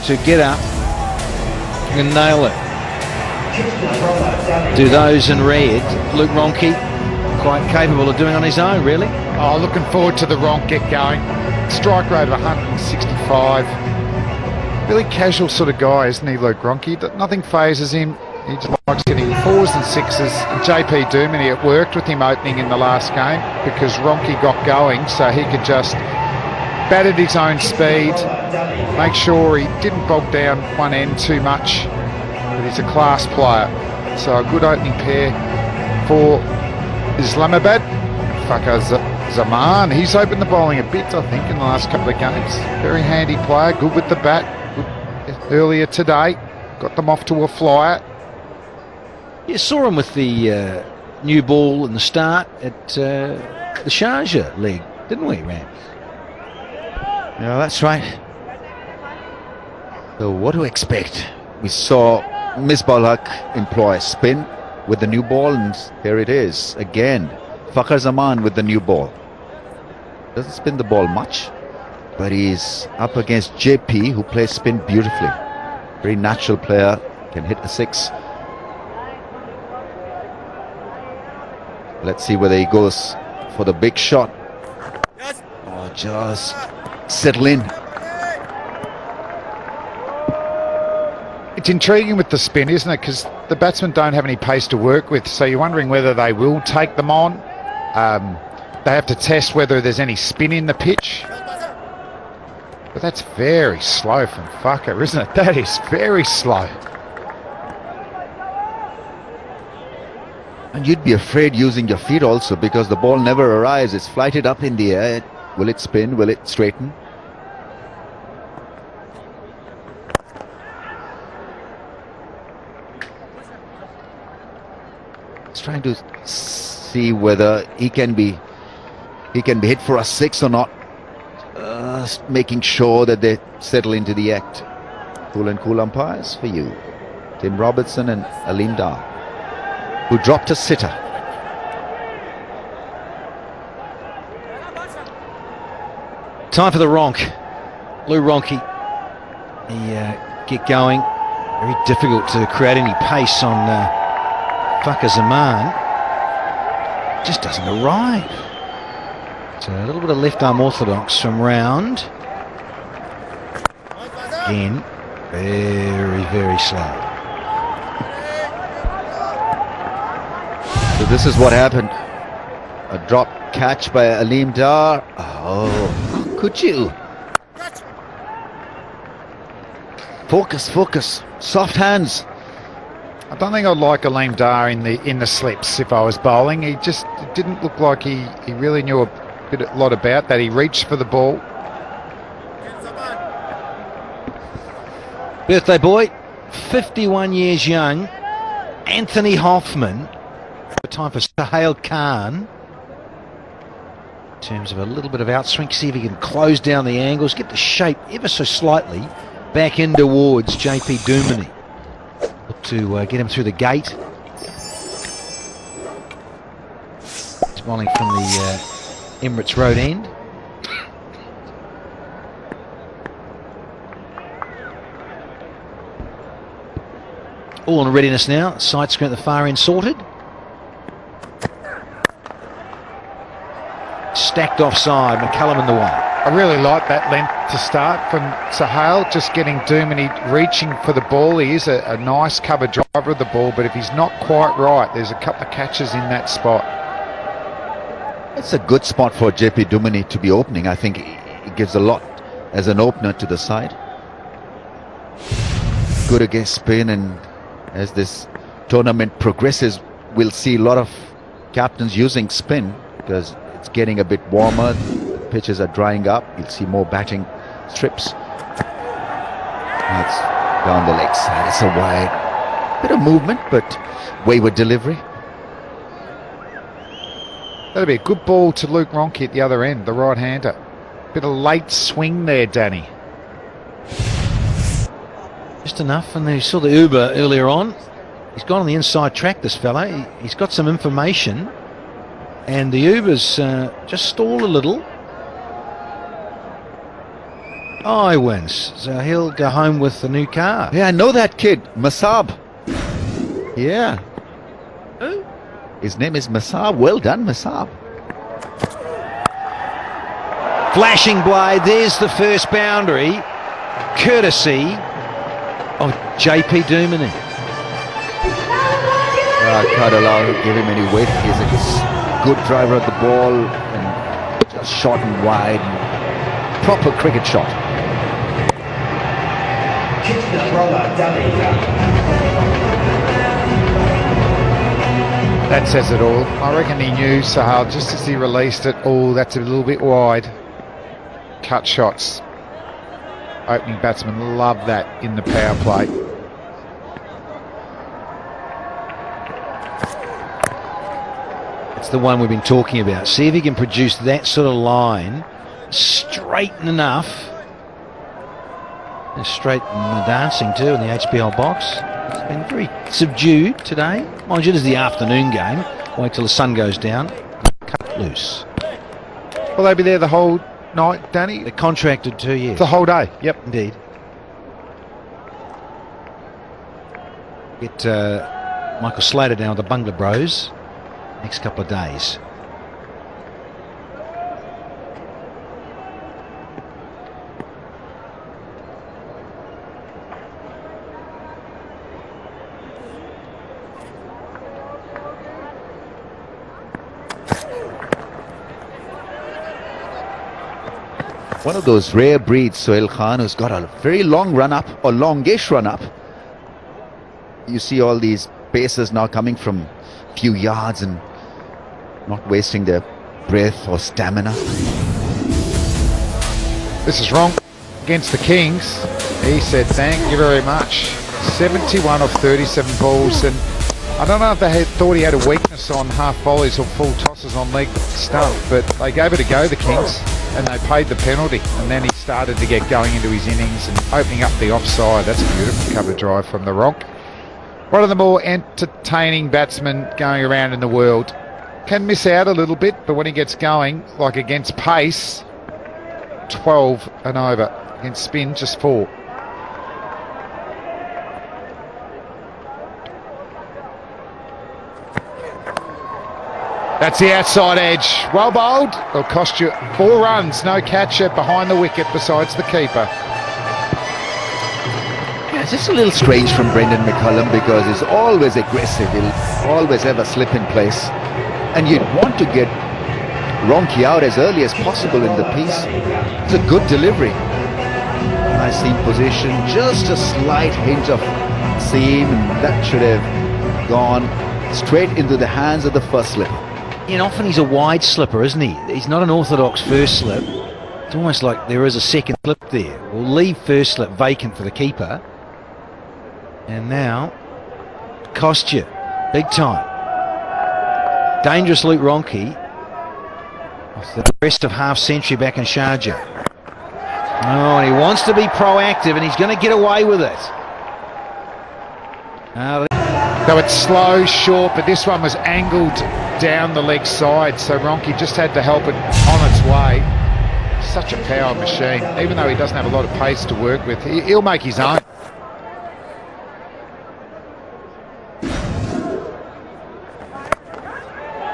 to get up and nail it. Do those in red. Luke Ronke quite capable of doing on his own, really. Oh, looking forward to the Ronke get going. Strike rate of 165. Really casual sort of guy, isn't he, Luke Ronke? Nothing phases him. He just likes getting 4s and 6s. And JP Duminy, it worked with him opening in the last game because Ronke got going, so he could just bat at his own speed, make sure he didn't bog down one end too much. But he's a class player. So a good opening pair for Islamabad. Fakhar Zaman, he's opened the bowling a bit, I think, in the last couple of games. Very handy player, good with the bat. Good earlier today, got them off to a flyer. You saw him with the new ball in the start at the Sharjah leg, didn't we, Ram? Yeah, that's right. So what to expect? We saw Misbah Haq employ spin with the new ball, and here it is again. Fakhar Zaman with the new ball. Doesn't spin the ball much, but he's up against JP, who plays spin beautifully. Very natural player, can hit a 6. Let's see whether he goes for the big shot. Or just settle in. It's intriguing with the spin, isn't it? Because the batsmen don't have any pace to work with, so you're wondering whether they will take them on. They have to test whether there's any spin in the pitch. But that's very slow from Fakhar, isn't it? That is very slow. And you'd be afraid using your feet also, because the ball never arrives. It's flighted up in the air. Will it spin? Will it straighten? He's trying to see whether he can be hit for a 6 or not. Making sure that they settle into the act. Cool and cool umpires for you. Tim Robertson and Aleem Dar, who dropped a sitter. Time for the Ronke. Lou Ronke. He get going. Very difficult to create any pace on Fakhar Zaman. Just doesn't arrive. So a little bit of left arm orthodox from round. Again, very, very slow. So this is what happened. A drop catch by Aleem Dar. Oh, how could you? Focus, focus. Soft hands. I don't think I'd like Aleem Dar in the slips if I was bowling. He just didn't look like he really knew a lot about that. He reached for the ball. Birthday boy, 51 years young, Anthony Hoffman. Time for Sohail Khan. In terms of a little bit of outswing, see if he can close down the angles, get the shape ever so slightly back in towards JP Duminy. Look to get him through the gate. It's bowling from the Emirates Road end. All in readiness now. Side screen at the far end sorted. Stacked offside, McCullum in the way. I really like that length to start from Sohail, just getting Duminy reaching for the ball. He is a nice cover driver of the ball, but if he's not quite right, there's a couple of catches in that spot. It's a good spot for JP Duminy to be opening. I think it gives a lot as an opener to the side. Good against spin, and as this tournament progresses, we'll see a lot of captains using spin because it's getting a bit warmer. The pitches are drying up. You'll see more batting strips. That's down the leg side. It's a wide bit of movement, but wayward delivery. That'll be a good ball to Luke Ronke at the other end, the right-hander. Bit of late swing there, Danny. Just enough, and you saw the Uber earlier on. He's gone on the inside track, this fella. He's got some information, and the Uber's just stalled a little. Oh, he wins. So he'll go home with the new car. Yeah, I know that kid, Masab. Yeah. Who? His name is Masab. Well done, Masab. Flashing blade. There's the first boundary. Courtesy of JP Duminy. Can't allow him to give him any weight. He's a good driver of the ball and just short and wide. Proper cricket shot. That says it all. I reckon he knew Sahal just as he released it. Oh, that's a little bit wide. Cut shots. Opening batsmen love that in the power play. It's the one we've been talking about. See if he can produce that sort of line straight enough. And straight in the dancing too in the HBL box. It's been very subdued today. Mind you, it is the afternoon game. Wait till the sun goes down. Cut loose. Will they be there the whole night, Danny? They're contracted 2 years. The whole day? Yep. Indeed. Get Michael Slater down with the Bungler Bros next couple of days. One of those rare breeds, Sohail Khan, who's got a very long run-up, or longish run-up. You see all these pacers now coming from a few yards and not wasting their breath or stamina. This is wrong against the Kings. He said thank you very much. 71 of 37 balls, and I don't know if they thought he had a weakness on half volleys or full tosses on leg stump, but they gave it a go, the Kings, and they paid the penalty, and then he started to get going into his innings and opening up the offside. That's a beautiful cover drive from the Ronk. One of the more entertaining batsmen going around in the world. Can miss out a little bit, but when he gets going, like against pace, 12 and over. Against spin, just 4. That's the outside edge. Well bowled. It'll cost you 4 runs. No catcher behind the wicket besides the keeper. Yeah, it's just a little strange from Brendan McCullum because he's always aggressive. He'll always have a slip in place. And you'd want to get Ronke out as early as possible in the piece. It's a good delivery. Nice seam position. Just a slight hint of seam, and that should have gone straight into the hands of the first slipper. And often he's a wide slipper, isn't he? He's not an orthodox first slip. It's almost like there is a second slip there. We'll leave first slip vacant for the keeper. And now, cost you. Big time. Dangerous Luke Ronke. Off the rest of half century back in Sharjah. Oh, and he wants to be proactive, and he's going to get away with it. So it's slow, short, but this one was angled down the leg side, so Ronke just had to help it on its way. Such a power machine. Even though he doesn't have a lot of pace to work with, he'll make his own.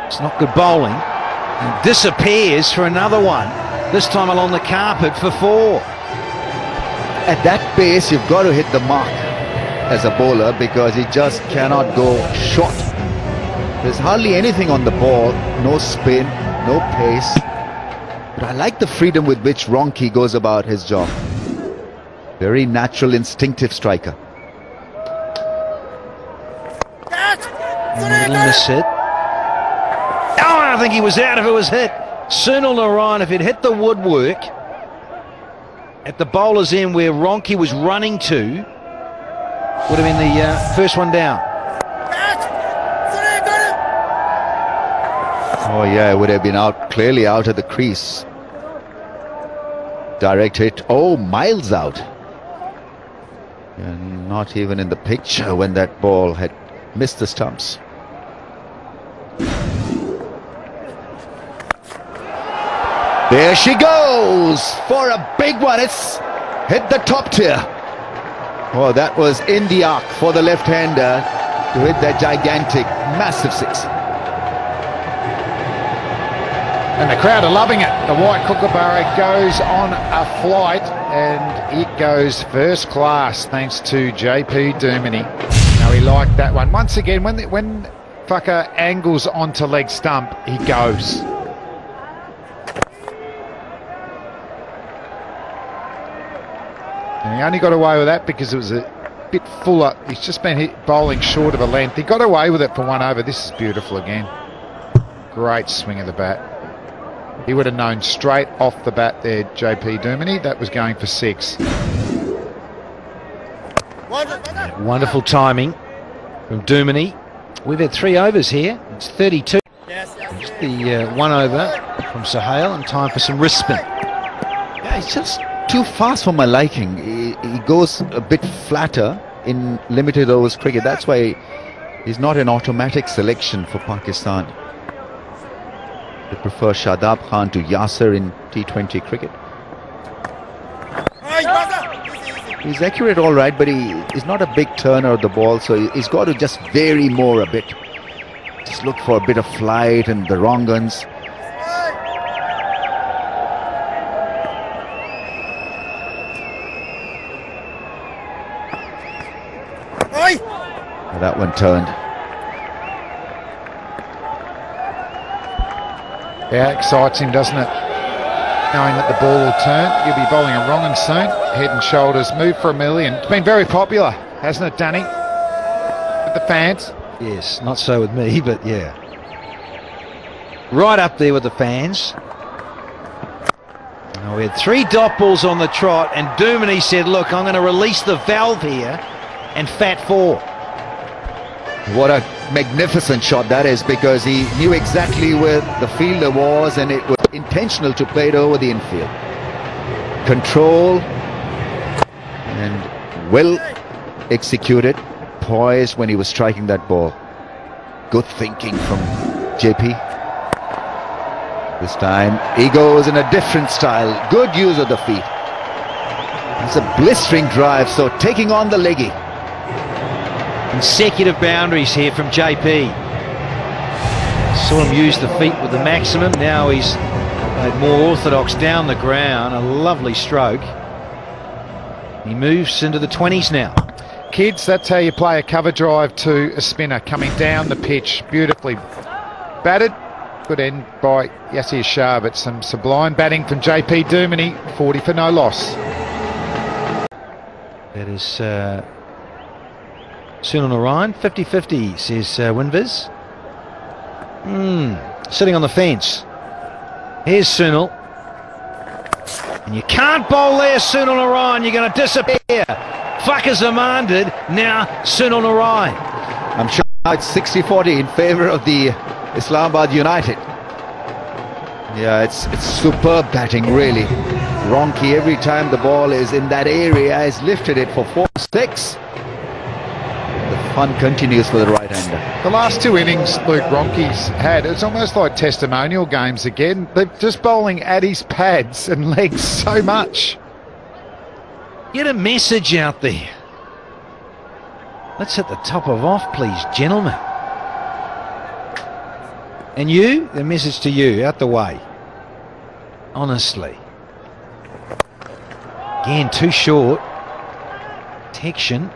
It's not good bowling. And disappears for another one. This time along the carpet for 4. At that pace, you've got to hit the mark as a bowler because he just cannot go short. There's hardly anything on the ball, no spin, no pace. But I like the freedom with which Ronke goes about his job. Very natural, instinctive striker. Little miss hit. Oh, I think he was out if it was hit. Sunil Narayan, if it hit the woodwork at the bowler's end where Ronke was running to, would have been the first one down. Oh yeah, it would have been out, clearly out of the crease. Direct hit, oh, miles out. And not even in the picture when that ball had missed the stumps. There she goes for a big one. It's hit the top tier. Oh, that was in the arc for the left-hander to hit that gigantic, massive six. And the crowd are loving it. The white kookaburra goes on a flight, and it goes first class thanks to JP Duminy. Now, he liked that one. Once again, when fucker angles onto leg stump, he goes. And he only got away with that because it was a bit fuller. He's just been bowling short of a length. He got away with it for 1 over. This is beautiful again. Great swing of the bat. He would have known straight off the bat there, JP Duminy, that was going for 6. Wonderful timing from Duminy. We've had 3 overs here. It's 32. Just the 1 over from Sohail, and time for some wrist spin. Yeah, it's just too fast for my liking. He goes a bit flatter in limited overs cricket. That's why he's not an automatic selection for Pakistan. They prefer Shadab Khan to Yasser in T20 cricket. He's accurate all right, but he's not a big turner of the ball, so he's got to just vary more a bit. Just look for a bit of flight and the wrong guns. That one turned. Yeah, excites him, doesn't it? Knowing that the ball will turn. You'll be bowling a wrong and soon. Head and shoulders, move for a million. It's been very popular, hasn't it, Danny? With the fans? Yes, not so with me, but yeah. Right up there with the fans. Now, we had 3 dot balls on the trot, and Duminy said, look, I'm going to release the valve here and fat 4. What a magnificent shot that is, because he knew exactly where the fielder was, and it was intentional to play it over the infield. Control and well executed, poised when he was striking that ball. Good thinking from JP. This time he goes in a different style. Good use of the feet. It's a blistering drive, so taking on the leggy. Consecutive boundaries here from JP. Saw him use the feet with the maximum. Now he's made more orthodox down the ground. A lovely stroke. He moves into the 20s now. Kids, that's how you play a cover drive to a spinner. Coming down the pitch, beautifully batted. Good end by Yasir Shah, but some sublime batting from JP Duminy. 40 for no loss. That is Sunil Narayan. 50-50, says Winviz. Sitting on the fence. Here's Sunil. And you can't bowl there, Sunil Narayan. You're going to disappear. Fuckers demanded. Now Sunil Narayan. I'm sure it's 60-40 in favour of the Islamabad United. Yeah, it's superb batting, really. Ronke, every time the ball is in that area, has lifted it for 4-6. The fun continues for the right-hander. The last 2 innings Luke Ronke's had, it's almost like testimonial games again. They're just bowling at his pads and legs so much. Get a message out there. Let's hit the top of off, please, gentlemen. And you, the message to you, out the way. Honestly. Again, too short. Protection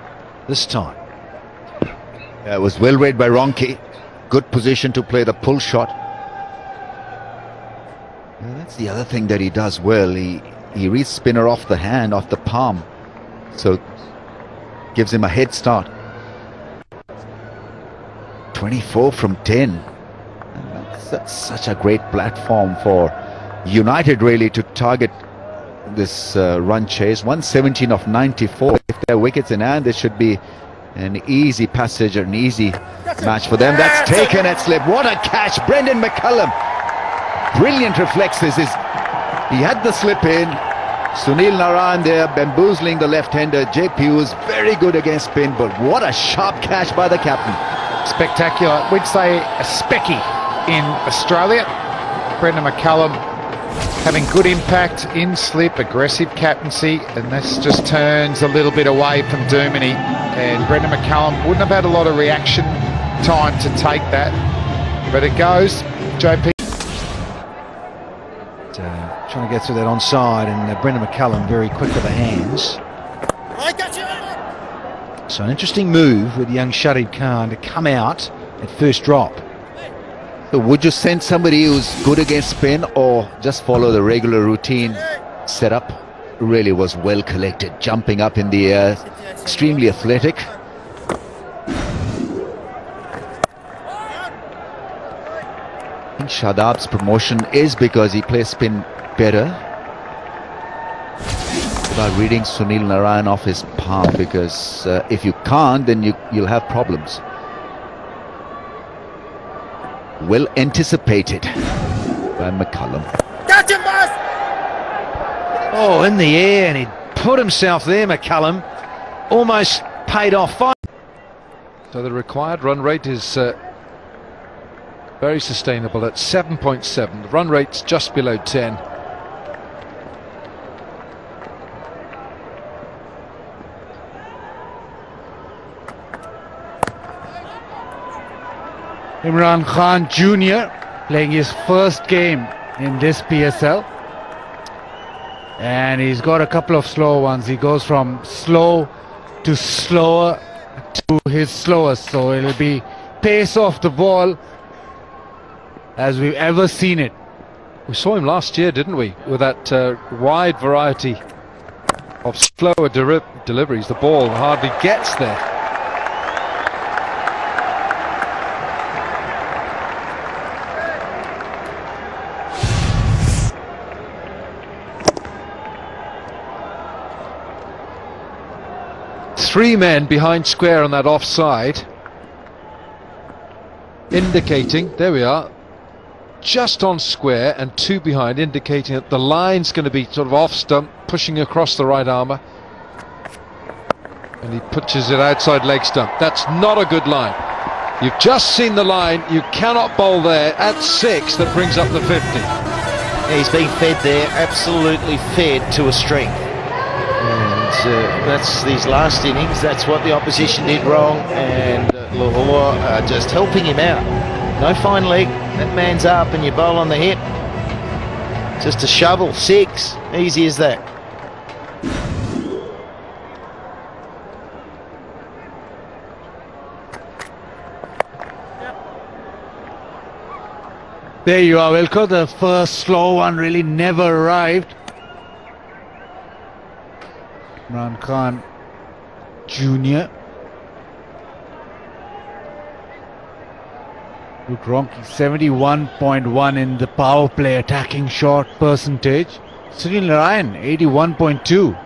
this time. It was well read by Ronke. Good position to play the pull shot. And that's the other thing that he does well. He reads spinner off the hand, off the palm. So gives him a head start. 24 from 10. That's such a great platform for United really to target this run chase. 117 of 94. If there are wickets in hand, this should be an easy passage or an easy match for them. That's taken at slip. What a catch, Brendan McCullum. Brilliant reflexes. He had the slip in. Sunil Narayan there bamboozling the left-hander. JP was very good against spin, but what a sharp catch by the captain. Spectacular. We'd say a specky in Australia. Brendan McCullum having good impact, in slip, aggressive captaincy, and this just turns a little bit away from Doomany. And Brendan McCullum wouldn't have had a lot of reaction time to take that, but it goes. JP trying to get through that onside, and Brendan McCullum very quick with the hands. I got you. So an interesting move with young Shahid Khan to come out at first drop. So would you send somebody who's good against spin, or just follow the regular routine setup? Really was well collected, jumping up in the air, extremely athletic. I think Shadab's promotion is because he plays spin better. About reading Sunil Narayan off his palm, because if you can't, then you'll have problems. Well anticipated by McCullum. Catch him, boss! Oh, in the air, and he put himself there, McCullum. Almost paid off. So the required run rate is very sustainable at 7.7. The run rate's just below 10. Imran Khan Jr. playing his first game in this PSL, and he's got a couple of slow ones. He goes from slow to slower to his slowest, so it'll be pace off the ball as we've ever seen it. We saw him last year, didn't we, with that wide variety of slower deliveries. The ball hardly gets there. Three men behind square on that offside, indicating, there we are, just on square, and two behind, indicating that the line's going to be sort of off stump, pushing across the right armour, and he pitches it outside leg stump. That's not a good line. You've just seen the line, you cannot bowl there at 6. That brings up the 50. He's being fed there, absolutely fed to a strength. And that's these last innings, that's what the opposition did wrong, and Lahore just helping him out. No fine leg, that man's up and you bowl on the hip. Just a shovel, 6, easy as that. There you are, Wilco. The first slow one really never arrived. Imran Khan Jr. Luke Ronke 71.1 in the power play attacking shot percentage. Sunil Narayan 81.2.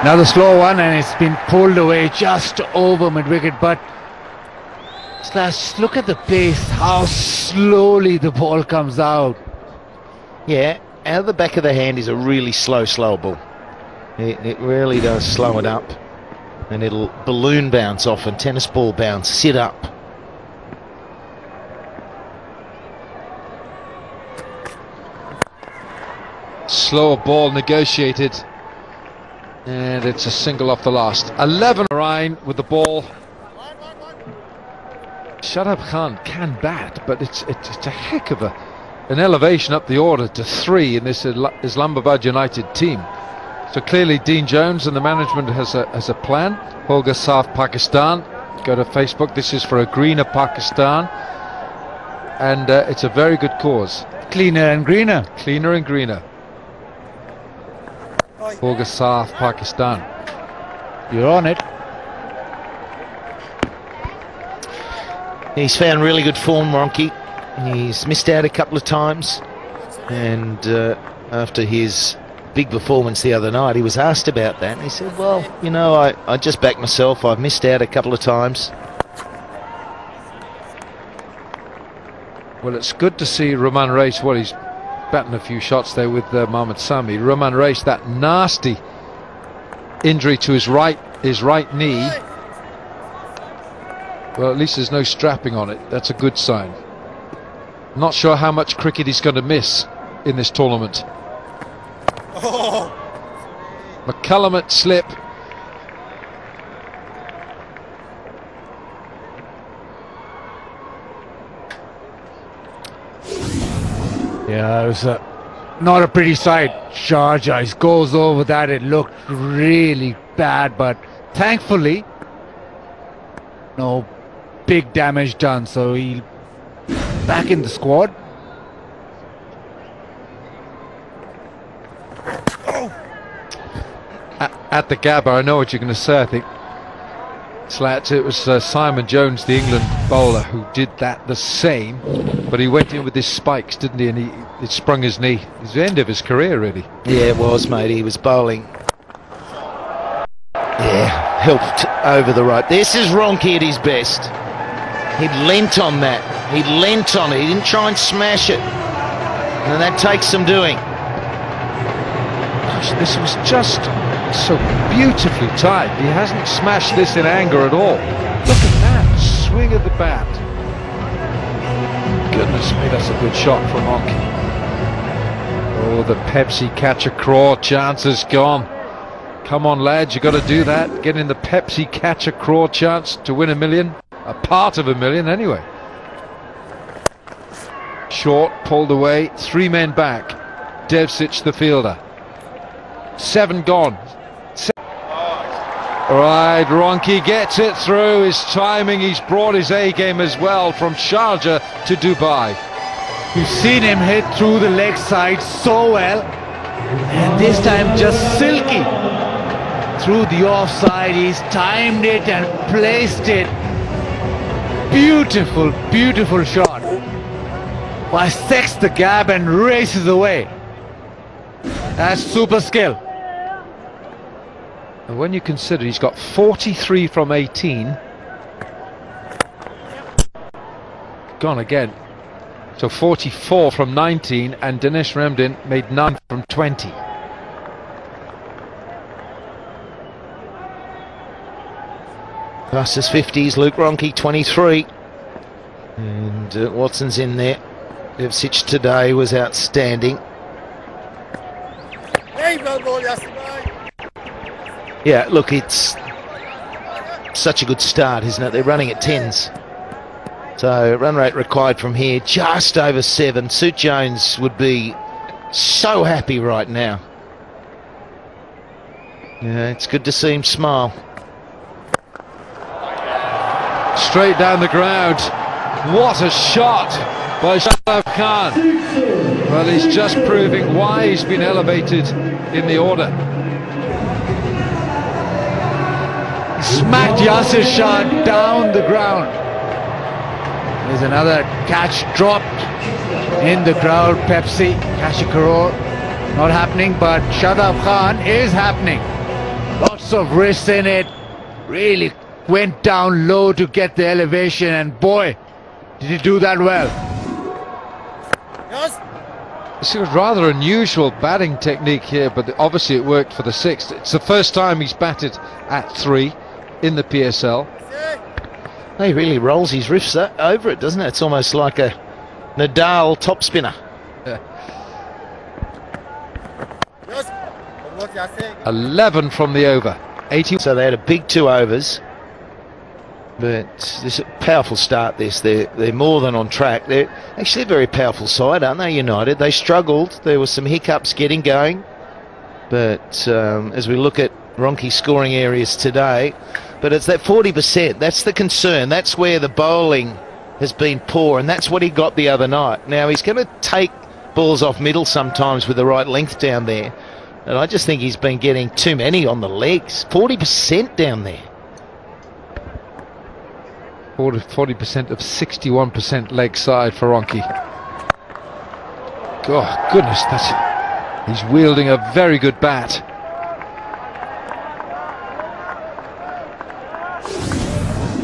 Another slow one, and it's been pulled away just over mid-wicket, but Slash, look at the pace, how slowly the ball comes out. Yeah, out of the back of the hand is a really slow ball. It really does slow it up, and it'll balloon bounce off and tennis ball bounce, sit up. Slower ball negotiated, and it's a single off the last. 11 Ryan with the ball. Shadab Khan can bat, but it's a heck of an elevation up the order to 3 in this Islamabad United team. So clearly Dean Jones and the management has a plan. Holga Saf Pakistan, go to Facebook. This is for a greener Pakistan, and it's a very good cause. Cleaner and greener. Cleaner and greener. Holga Saf Pakistan. You're on it. He's found really good form, Ronke. He's missed out a couple of times, and after his big performance the other night, he was asked about that, and he said, well, you know, I just backed myself. I've missed out a couple of times. Well, it's good to see Rahman Race. Well, he's batting a few shots there with Mohammad Sami. Rahman Race, that nasty injury to his right his right knee. Well, at least there's no strapping on it. That's a good sign. Not sure how much cricket he's going to miss in this tournament. Oh. McCullum at slip. Yeah, it was not a pretty sight. Sharjah goes over that. It looked really bad, but thankfully, no big damage done. So he'll back in the squad. At the Gabba, I know what you're going to say. I think, Slats, it was Simon Jones, the England bowler, who did that the same, but he went in with his spikes, didn't he? And it sprung his knee. It was the end of his career, really. Yeah, it was, mate. He was bowling. Yeah, helped over the right. This is Ronke at his best. He leant on that. He leant on it. He didn't try and smash it. And that takes some doing. Gosh, this was just so beautifully timed. He hasn't smashed this in anger at all. Look at that swing of the bat. Goodness me, that's a good shot from Ronke. Oh, the Pepsi catch a craw chance is gone. Come on, lads, you got to do that. Get in the Pepsi catch a craw chance to win $1 million. A part of $1 million, anyway. Short, pulled away, 3 men back. Devcic, the fielder. 7 gone. Right, Ronke gets it through. His timing, he's brought his A game as well from Sharjah to Dubai. You've seen him hit through the leg side so well, and this time just silky. Through the offside, he's timed it and placed it. Beautiful, beautiful shot. Bisects the gap and races away. That's super skill. And when you consider he's got 43 from 18, gone again. So 44 from 19, and Dinesh Ramdin made 9 from 20. Fastest 50s, Luke Ronke, 23. And Watson's in there. Devcic today was outstanding. Yeah, look, it's such a good start, isn't it? They're running at 10s. So run rate required from here, just over 7. Suit Jones would be so happy right now. Yeah, it's good to see him smile. Straight down the ground. What a shot by Shadab Khan. Well, he's just proving why he's been elevated in the order. Smacked Yasir Shah down the ground. There's another catch dropped in the crowd. Pepsi, catch a crore. Not happening, but Shadab Khan is happening. Lots of wrists in it. Really went down low to get the elevation, and boy, did he do that well. This is rather unusual batting technique here, but obviously it worked for the 6th. It's the first time he's batted at 3 in the PSL. He really rolls his riffs over it, doesn't it? It's almost like a Nadal top spinner. 11 from the over. 80. So they had a big 2 overs. But this is a powerful start, this. They're more than on track. They're actually a very powerful side, aren't they, United? They struggled. There were some hiccups getting going. But as we look at Ronke's scoring areas today, but it's that 40%. That's the concern. That's where the bowling has been poor, and that's what he got the other night. Now, he's going to take balls off middle sometimes with the right length down there. And I just think he's been getting too many on the legs. 40% down there. 40% of 61% leg side for Ronke. Oh, goodness, he's wielding a very good bat.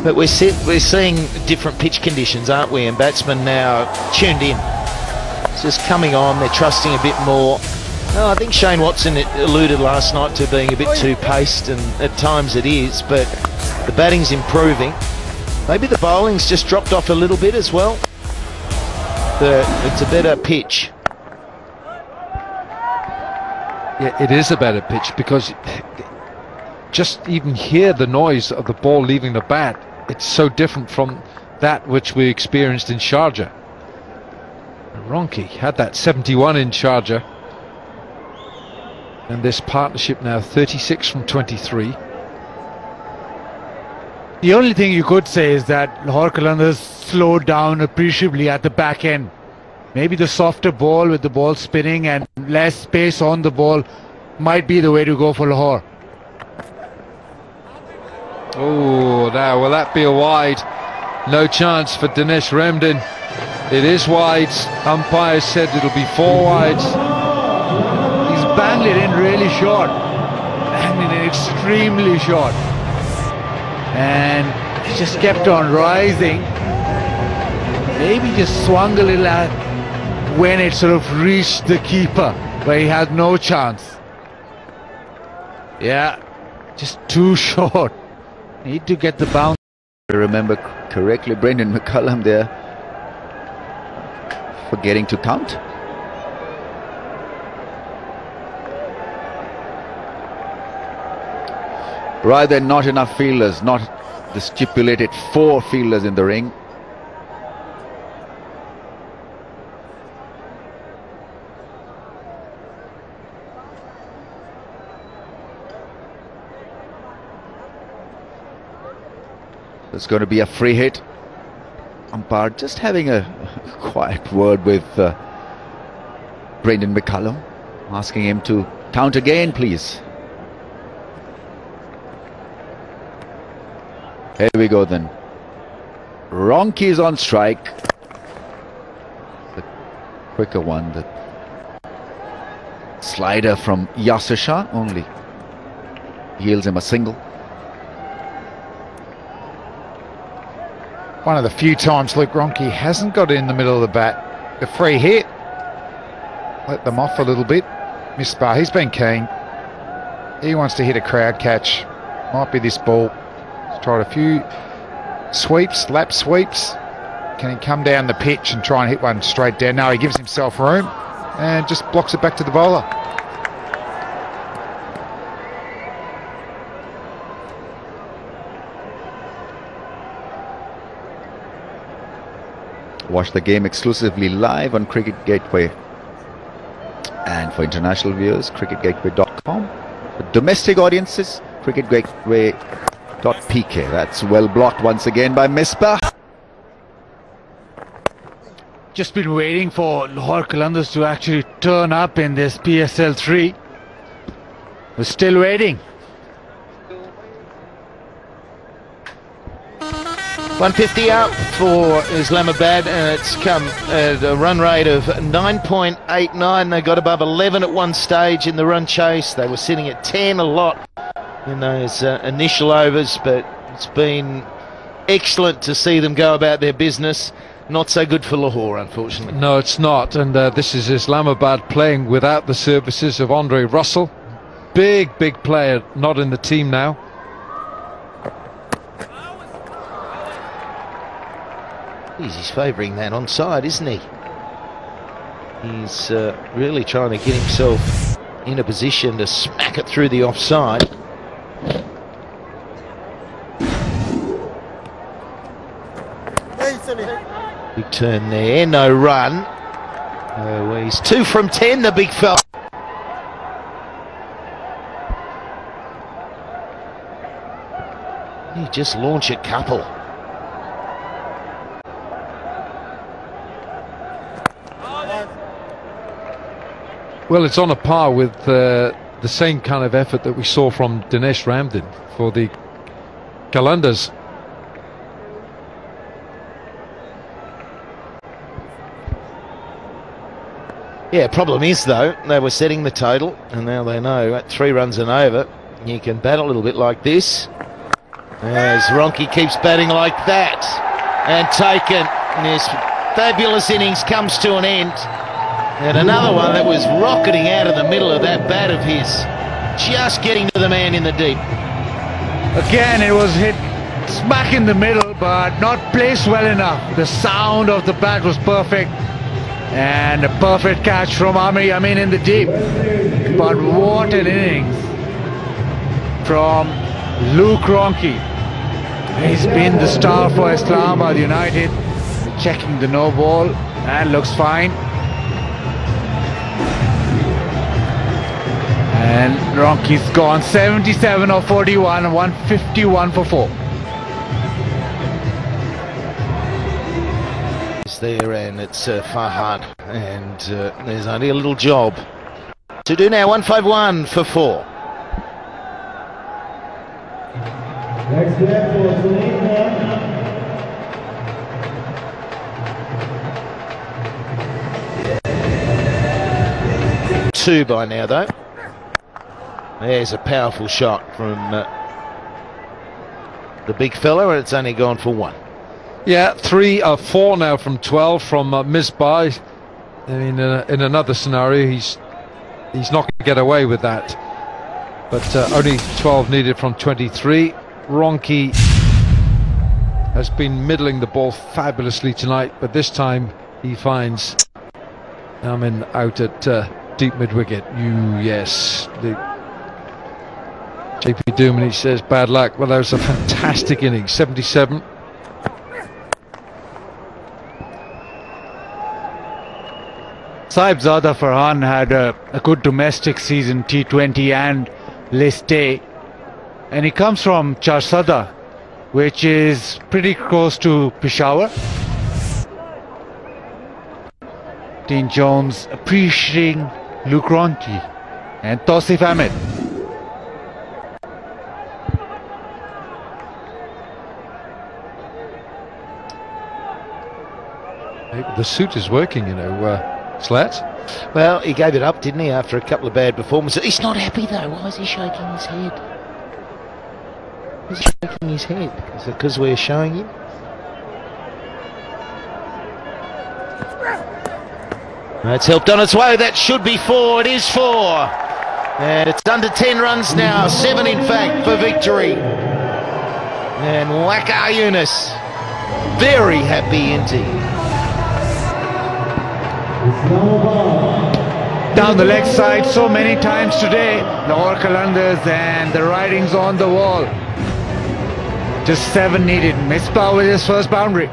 But we're seeing different pitch conditions, aren't we? And batsmen now tuned in. It's just coming on, they're trusting a bit more. No, I think Shane Watson alluded last night to being a bit too paced, and at times it is, but the batting's improving. Maybe the bowling's just dropped off a little bit as well. It's a better pitch. Yeah, it is a better pitch, because just even hear the noise of the ball leaving the bat. It's so different from that which we experienced in Sharjah. Ronke had that 71 in Sharjah, and this partnership now 36 from 23. The only thing you could say is that Lahore Qalandars slowed down appreciably at the back end. Maybe the softer ball with the ball spinning and less space on the ball might be the way to go for Lahore. Oh, now will that be a wide? No chance for Dinesh Ramdin. It is wide. Umpire said it'll be 4 wides. He's banged it in really short. Banged it in extremely short. And he just kept on rising. Maybe just swung a little at when it sort of reached the keeper, where he had no chance. Yeah, just too short. Need to get the bounce. If I remember correctly, Brendan McCullum there forgetting to count. Rather than not enough fielders, not the stipulated 4 fielders in the ring. It's going to be a free hit. Umpire just having a quiet word with Brendan McCullum, asking him to count again, please. Here we go then. Ronke is on strike. The quicker one, the slider from Yasir Shah only yields him a single. One of the few times Luke Ronke hasn't got it in the middle of the bat. The free hit let them off a little bit. Misbah, he's been keen. He wants to hit a crowd catch. Might be this ball. He's tried a few sweeps, lap sweeps. Can he come down the pitch and try and hit one straight down? No, he gives himself room and just blocks it back to the bowler. Watch the game exclusively live on Cricket Gateway, and for international viewers, cricketgateway.com. For domestic audiences, cricketgateway.pk. That's well blocked once again by Misbah. Just been waiting for Lahore Qalandars to actually turn up in this PSL 3. We're still waiting. 150 up for Islamabad, and it's come at a run rate of 9.89. They got above 11 at one stage in the run chase. They were sitting at 10 a lot in those initial overs, but it's been excellent to see them go about their business. Not so good for Lahore, unfortunately. No, it's not, and this is Islamabad playing without the services of Andre Russell. Big player, not in the team now. He's favouring that onside, isn't he? He's really trying to get himself in a position to smack it through the offside. Big turn there, no run. He's 2 from 10, the big fella. He just launched a couple. Well, it's on a par with the same kind of effort that we saw from Dinesh Ramdin for the Qalandars. Yeah, problem is though, they were setting the total, and now they know at 3 runs and over, you can bat a little bit like this. As Ronke keeps batting like that, and taken, and his fabulous innings comes to an end. And another one that was rocketing out of the middle of that bat of his. Just getting to the man in the deep. Again, it was hit smack in the middle, but not placed well enough. The sound of the bat was perfect. And a perfect catch from Amir Yamin in the deep. But what an innings from Luke Ronchi. He's been the star for Islamabad United. Checking the no ball and looks fine. And Ronchi's gone 77 of 41, 151 for 4. It's there, and it's Farhad, and there's only a little job to do now. 151 for 4. Next step for Selena. 2 by now, though. There's a powerful shot from the big fella, and it's only gone for 1. Yeah, 3 of 4 now from 12 from Misbah. I mean, in another scenario, he's not going to get away with that. But only 12 needed from 23. Ronchi has been middling the ball fabulously tonight, but this time he finds Amin out at deep mid-wicket. Yes. JP Dumini says bad luck. Well, that was a fantastic innings. 77. Saibzada Farhan had a good domestic season, T20 and List A. And he comes from Charsada, which is pretty close to Peshawar. Dean Jones appreciating Luke Ronchi and Tausif Ahmed. The suit is working, you know, Slats. Well, he gave it up, didn't he, after a couple of bad performances? He's not happy, though. Why is he shaking his head? He's shaking his head. Is it because we're showing him? That's helped on its way. That should be 4. It is 4. And it's under 10 runs now. 7, in fact, for victory. And Waqar Yunus, very happy indeed. Down the leg side so many times today. Lahore Qalandars, and the writing's on the wall. Just 7 needed. Misbah with his first boundary.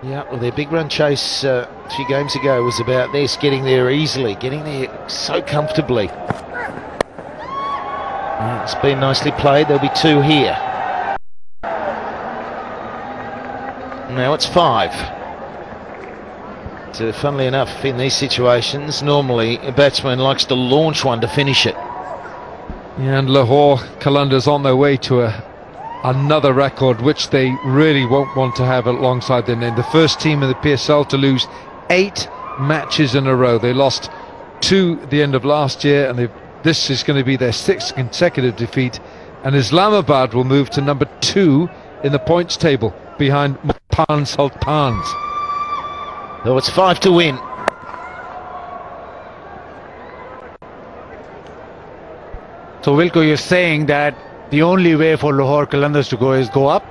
Yeah, well, their big run chase a few games ago was about this, getting there easily, getting there so comfortably. Yeah, it's been nicely played. There'll be 2 here. Now it's 5. So, funnily enough, in these situations, normally a batsman likes to launch one to finish it. Yeah, and Lahore Qalandars on their way to another record which they really won't want to have alongside their name. The first team in the PSL to lose 8 matches in a row. They lost 2 at the end of last year, and this is going to be their 6th consecutive defeat. And Islamabad will move to number 2 in the points table behind Multan Sultans. So it's 5 to win. So Wilco, you're saying that the only way for Lahore Qalandars to go is go up?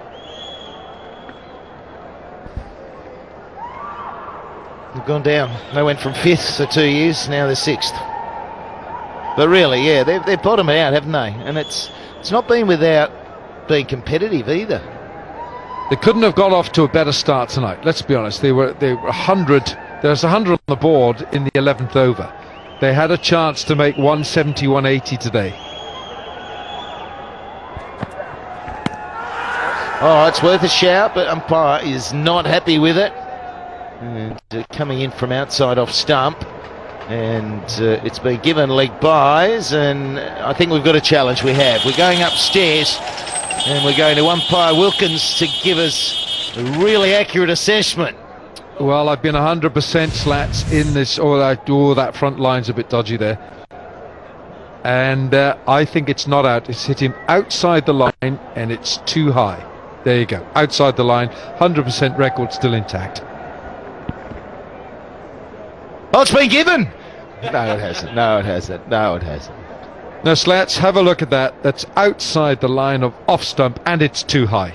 They've gone down. They went from 5th for 2 years, now they're 6th. But really, yeah, they've bottomed out, haven't they? And it's not been without being competitive either. They couldn't have got off to a better start tonight. Let's be honest. They were 100. There's 100 on the board in the 11th over. They had a chance to make 170, 180 today. Oh, it's worth a shout, but umpire is not happy with it. And coming in from outside off stump, and it's been given leg byes, and I think we've got a challenge. We have. We're going upstairs, and we're going to umpire Wilkins to give us a really accurate assessment. Well, I've been 100% Slats in this. Oh, that front line's a bit dodgy there. And I think it's not out. It's hit him outside the line and it's too high. There you go. Outside the line. 100% record still intact. Oh, it's been given! No, it hasn't. No, it hasn't. No, it hasn't. Now, Slats, have a look at that. That's outside the line of off stump and it's too high.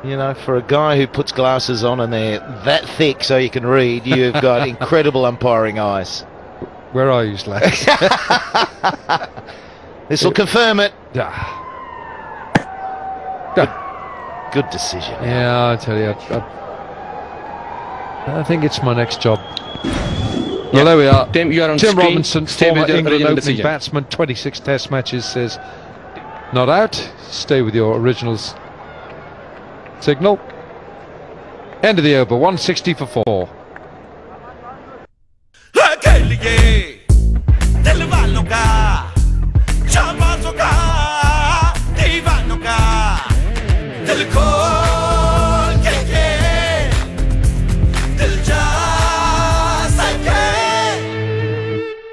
You know, for a guy who puts glasses on and they're that thick so you can read, you've got incredible umpiring eyes. Where are you, Slats? This will confirm it. Good decision. Yeah, I tell you, I think it's my next job. Well, there we are. Tim, you are on Tim screen. Robinson, Stay former with your England original opening decision. batsman, 26 Test matches, says not out. Stay with your originals. Signal. End of the over. 160 for 4.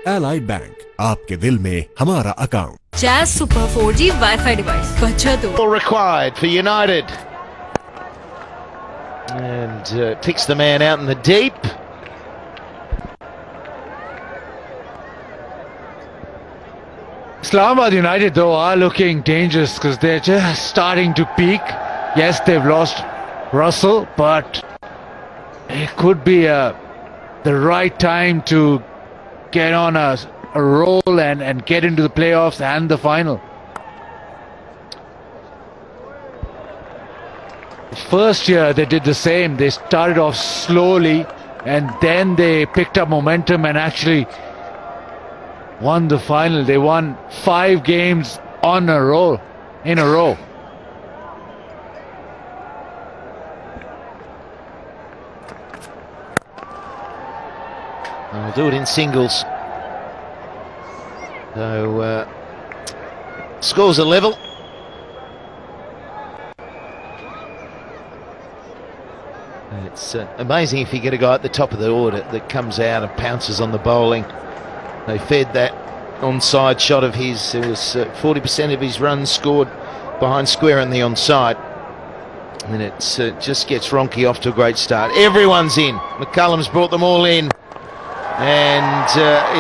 Allied Bank, आपके दिल में हमारा account. Jazz Super 4G Wi-Fi device. बचा दो. All required for United. And picks the man out in the deep. Islamabad United, though, are looking dangerous because they're just starting to peak. Yes, they've lost Russell, but it could be the right time to get on a roll and get into the playoffs and the final. First year they did the same. They started off slowly and then they picked up momentum and actually won the final. They won 5 games in a row. I'll do it in singles. So scores are level. It's amazing if you get a guy at the top of the order that comes out and pounces on the bowling. They fed that onside shot of his. It was 40% of his runs scored behind square on the onside. And it just gets Ronke off to a great start. Everyone's in. McCullum's brought them all in. And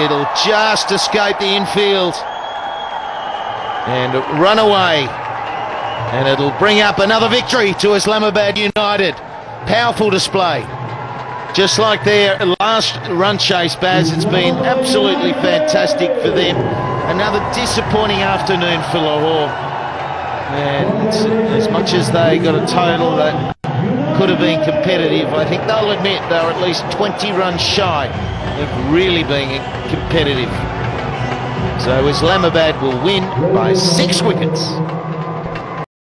it'll just escape the infield and run away. And it'll bring up another victory to Islamabad United. Powerful display. Just like their last run chase, Baz, it's been absolutely fantastic for them. Another disappointing afternoon for Lahore. And as much as they got a total that could have been competitive, I think they'll admit they were at least 20 runs shy of really being competitive. So Islamabad will win by 6 wickets.